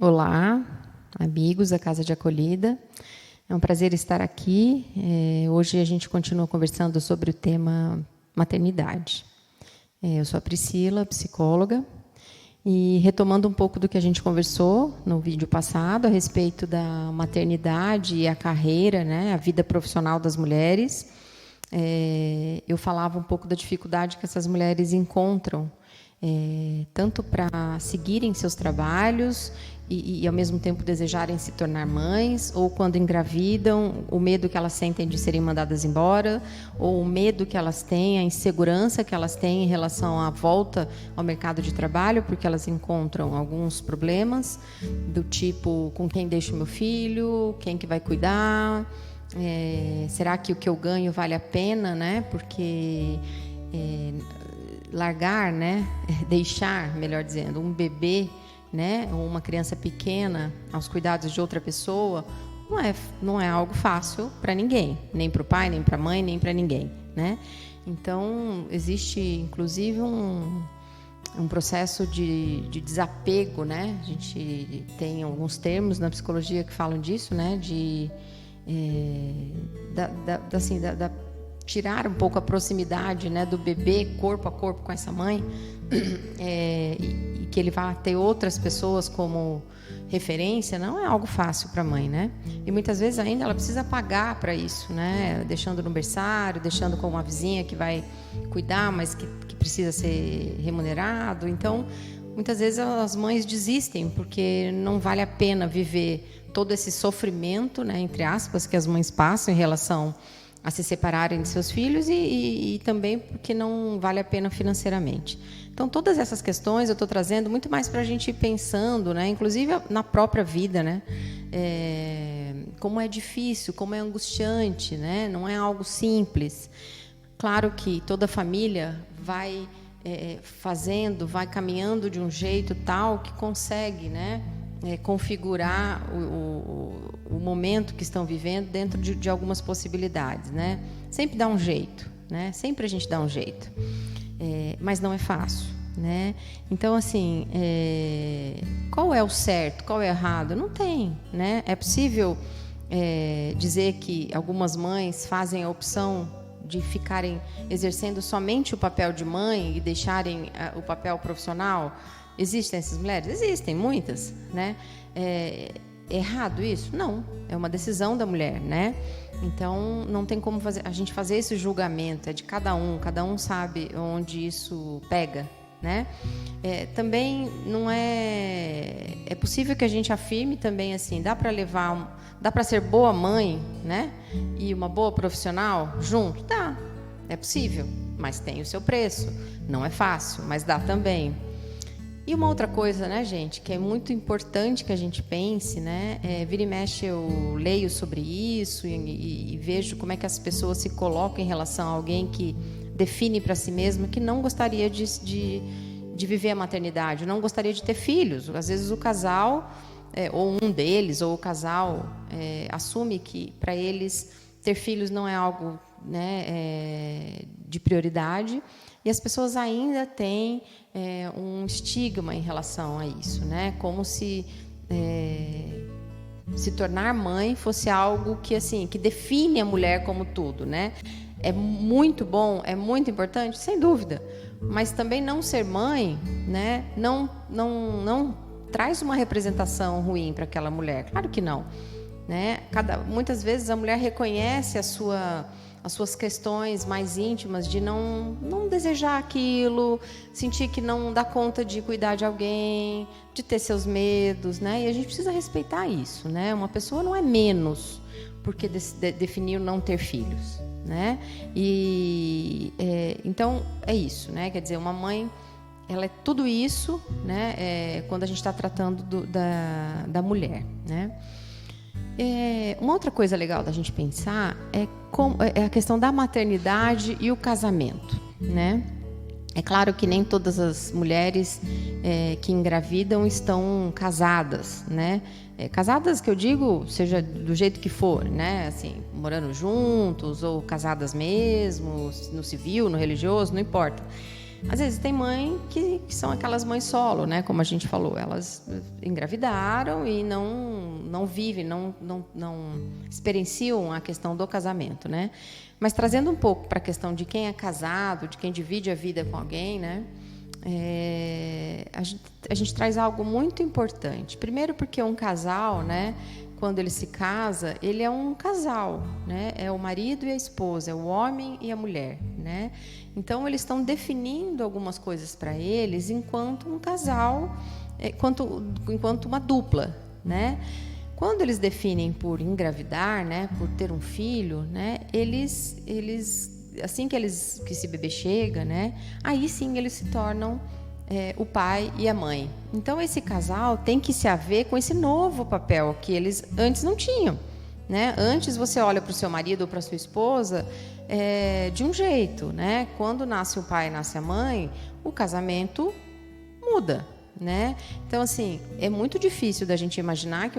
Olá, amigos da Casa de Acolhida. É um prazer estar aqui. Hoje a gente continua conversando sobre o tema maternidade. Eu sou a Priscila, psicóloga, e retomando um pouco do que a gente conversou no vídeo passado a respeito da maternidade e a carreira, né, a vida profissional das mulheres, eu falava um pouco da dificuldade que essas mulheres encontram, tanto para seguirem seus trabalhos e, ao mesmo tempo, desejarem se tornar mães, ou quando engravidam, o medo que elas sentem de serem mandadas embora, ou o medo que elas têm, a insegurança que elas têm em relação à volta ao mercado de trabalho, porque elas encontram alguns problemas, do tipo, com quem deixo meu filho, quem que vai cuidar, será que o que eu ganho vale a pena, né? Porque largar, né? Deixar, melhor dizendo, um bebê, né, ou uma criança pequena aos cuidados de outra pessoa, não é algo fácil para ninguém, nem para o pai, nem para a mãe, nem para ninguém, né? Então, existe, inclusive, um processo de desapego, né? A gente tem alguns termos na psicologia que falam disso, né? Tirar um pouco a proximidade, né, do bebê corpo a corpo com essa mãe, e que ele vá ter outras pessoas como referência, não é algo fácil para a mãe, né? E muitas vezes ainda ela precisa pagar para isso, né? Deixando no berçário, deixando com uma vizinha que vai cuidar, mas que precisa ser remunerado. Então, muitas vezes as mães desistem porque não vale a pena viver todo esse sofrimento, né, entre aspas, que as mães passam em relação a se separarem de seus filhos e também porque não vale a pena financeiramente. Então, todas essas questões eu estou trazendo muito mais para a gente ir pensando, né, inclusive na própria vida, né, como é difícil, como é angustiante, né, não é algo simples. Claro que toda família vai vai caminhando de um jeito tal que consegue, né, configurar o momento que estão vivendo dentro de algumas possibilidades, né? Sempre dá um jeito, né? Sempre a gente dá um jeito, mas não é fácil, né? Então, assim, qual é o certo, qual é o errado? Não tem, né? É possível dizer que algumas mães fazem a opção de ficarem exercendo somente o papel de mãe e deixarem o papel profissional? Existem essas mulheres? Existem, muitas, né? É errado isso? Não, é uma decisão da mulher, né? Então, não tem como a gente fazer esse julgamento, é de cada um sabe onde isso pega, né? Também não é possível que a gente afirme também assim, dá para ser boa mãe, né? E uma boa profissional junto? Dá, é possível, mas tem o seu preço, não é fácil, mas dá também. E uma outra coisa, né, gente, que é muito importante que a gente pense, né, vira e mexe eu leio sobre isso e vejo como é que as pessoas se colocam em relação a alguém que define para si mesma que não gostaria de viver a maternidade, não gostaria de ter filhos. Às vezes o casal, ou um deles, ou o casal, assume que para eles ter filhos não é algo, né, de prioridade, e as pessoas ainda têm um estigma em relação a isso, né? Como se tornar mãe fosse algo que, assim, que define a mulher como tudo, né? É muito bom, é muito importante, sem dúvida, mas também não ser mãe, né? Não traz uma representação ruim para aquela mulher, claro que não, né? Muitas vezes a mulher reconhece as suas questões mais íntimas de não desejar aquilo, sentir que não dá conta de cuidar de alguém, de ter seus medos, né? E a gente precisa respeitar isso, né? Uma pessoa não é menos porque definiu não ter filhos, né? E então é isso, né? Quer dizer, uma mãe ela é tudo isso, né? Quando a gente está tratando da mulher, né? Uma outra coisa legal da gente pensar é a questão da maternidade e o casamento, né? É claro que nem todas as mulheres que engravidam estão casadas, né? Casadas que eu digo, seja do jeito que for, né? Assim, morando juntos ou casadas mesmo, no civil, no religioso, não importa. Às vezes tem mãe que são aquelas mães solo, né? Como a gente falou, elas engravidaram e não vivem, não experienciam a questão do casamento, né? Mas trazendo um pouco para a questão de quem é casado, de quem divide a vida com alguém, né? A gente traz algo muito importante. Primeiro porque um casal, né? Quando ele se casa, ele é um casal, né? É o marido e a esposa, é o homem e a mulher, né? Então, eles estão definindo algumas coisas para eles enquanto um casal, enquanto uma dupla, né? Quando eles definem por engravidar, né? Por ter um filho, né? Eles assim que esse bebê chega, né? Aí sim eles se tornam o pai e a mãe. Então esse casal tem que se haver com esse novo papel que eles antes não tinham, né? Antes você olha para o seu marido ou para a sua esposa de um jeito, né? Quando nasce o pai e nasce a mãe, o casamento muda, né? Então assim, é muito difícil da gente imaginar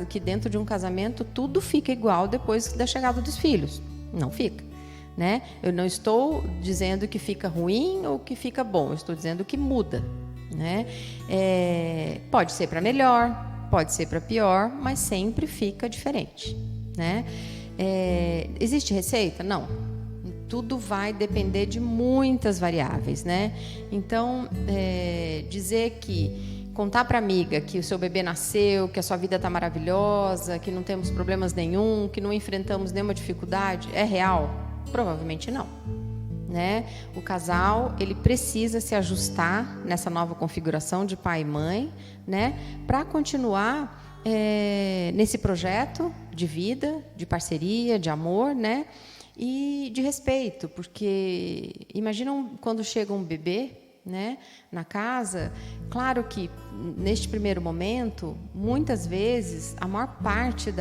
que dentro de um casamento tudo fica igual depois da chegada dos filhos. Não fica. Né? Eu não estou dizendo que fica ruim ou que fica bom, eu estou dizendo que muda, né? Pode ser para melhor, pode ser para pior, mas sempre fica diferente, né? Existe receita? Não. Tudo vai depender de muitas variáveis, né? Então, dizer que contar para a amiga que o seu bebê nasceu, que a sua vida está maravilhosa, que não temos problemas nenhum, que não enfrentamos nenhuma dificuldade, é real? Provavelmente não, né? O casal, ele precisa se ajustar nessa nova configuração de pai e mãe, né? Para continuar nesse projeto de vida, de parceria, de amor, né? E de respeito, porque imaginam quando chega um bebê, né, na casa. Claro que neste primeiro momento, muitas vezes, a maior parte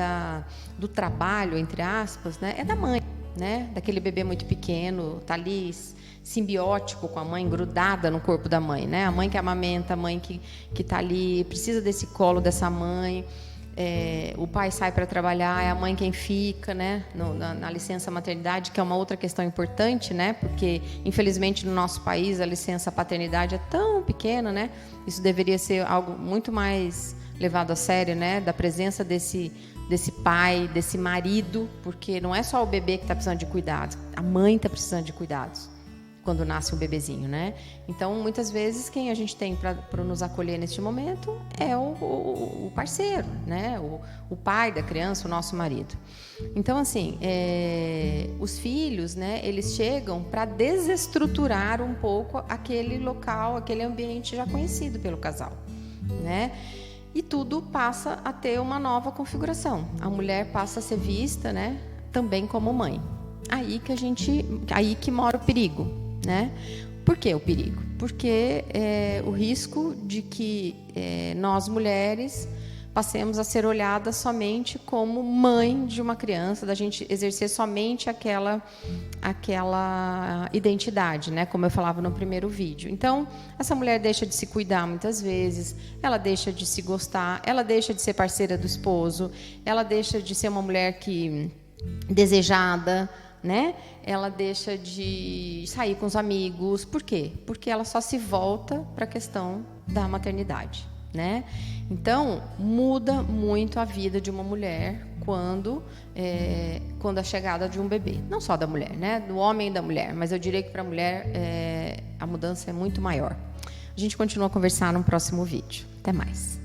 do trabalho, entre aspas, né, é da mãe. Né? Daquele bebê muito pequeno, tá ali simbiótico com a mãe, grudada no corpo da mãe, né? A mãe que amamenta, a mãe que tá ali, precisa desse colo dessa mãe. O pai sai para trabalhar, é a mãe quem fica, né? Na licença maternidade, que é uma outra questão importante, né? Porque infelizmente no nosso país a licença paternidade é tão pequena, né? Isso deveria ser algo muito mais levado a sério, né? Da presença desse pai, desse marido, porque não é só o bebê que está precisando de cuidados, a mãe está precisando de cuidados quando nasce um bebezinho, né? Então, muitas vezes, quem a gente tem para nos acolher neste momento é o parceiro, né? O pai da criança, o nosso marido. Então, assim, os filhos, né? Eles chegam para desestruturar um pouco aquele local, aquele ambiente já conhecido pelo casal, né? E tudo passa a ter uma nova configuração. A mulher passa a ser vista, né, também como mãe. Aí que mora o perigo, né? Por que o perigo? Porque o risco de que nós mulheres passemos a ser olhadas somente como mãe de uma criança, da gente exercer somente aquela identidade, né? Como eu falava no primeiro vídeo. Então, essa mulher deixa de se cuidar muitas vezes, ela deixa de se gostar, ela deixa de ser parceira do esposo, ela deixa de ser uma mulher desejada, né? Ela deixa de sair com os amigos. Por quê? Porque ela só se volta para a questão da maternidade, né? Então, muda muito a vida de uma mulher quando a chegada de um bebê. Não só da mulher, né? Do homem e da mulher, mas eu diria que para a mulher a mudança é muito maior. A gente continua a conversar no próximo vídeo. Até mais.